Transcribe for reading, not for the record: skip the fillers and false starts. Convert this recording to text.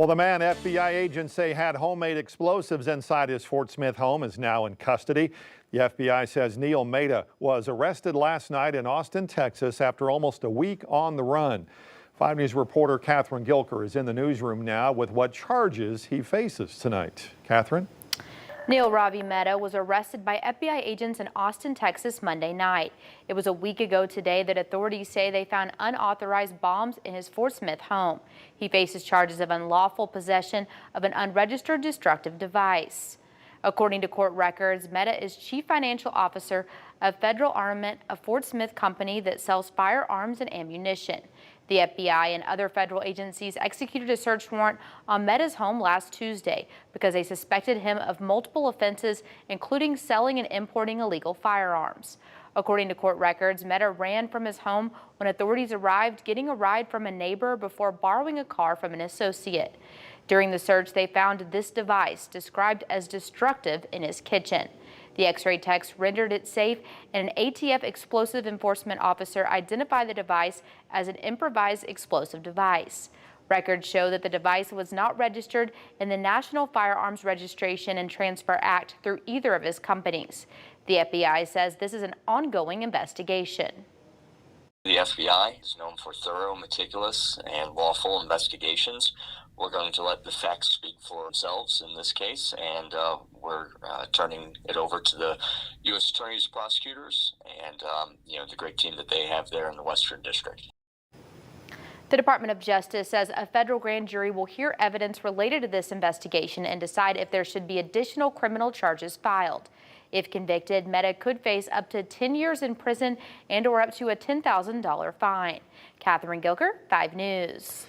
Well, the man FBI agents say had homemade explosives inside his Fort Smith home is now in custody. The FBI says Mehta was arrested last night in Austin, Texas, after almost a week on the run. 5 News reporter Catherine Gilker is in the newsroom now with what charges he faces tonight. Catherine? Mehta was arrested by FBI agents in Austin, Texas Monday night. It was a week ago today that authorities say they found unauthorized bombs in his Fort Smith home. He faces charges of unlawful possession of an unregistered destructive device. According to court records, Mehta is chief financial officer of Federal Armament, a Fort Smith company that sells firearms and ammunition. The FBI and other federal agencies executed a search warrant on Mehta's home last Tuesday because they suspected him of multiple offenses, including selling and importing illegal firearms. According to court records, Mehta ran from his home when authorities arrived, getting a ride from a neighbor before borrowing a car from an associate. During the search, they found this device described as destructive in his kitchen. The X-ray techs rendered it safe, and an ATF explosive enforcement officer identified the device as an improvised explosive device. Records show that the device was not registered in the National Firearms Registration and Transfer Act through either of his companies. The FBI says this is an ongoing investigation. The FBI is known for thorough, meticulous, and lawful investigations. We're going to let the facts speak for themselves in this case, and we're turning it over to the U.S. Attorney's prosecutors and the great team that they have there in the Western District. The Department of Justice says a federal grand jury will hear evidence related to this investigation and decide if there should be additional criminal charges filed. If convicted, Mehta could face up to 10 years in prison and or up to a $10,000 fine. Catherine Gilker, 5 News.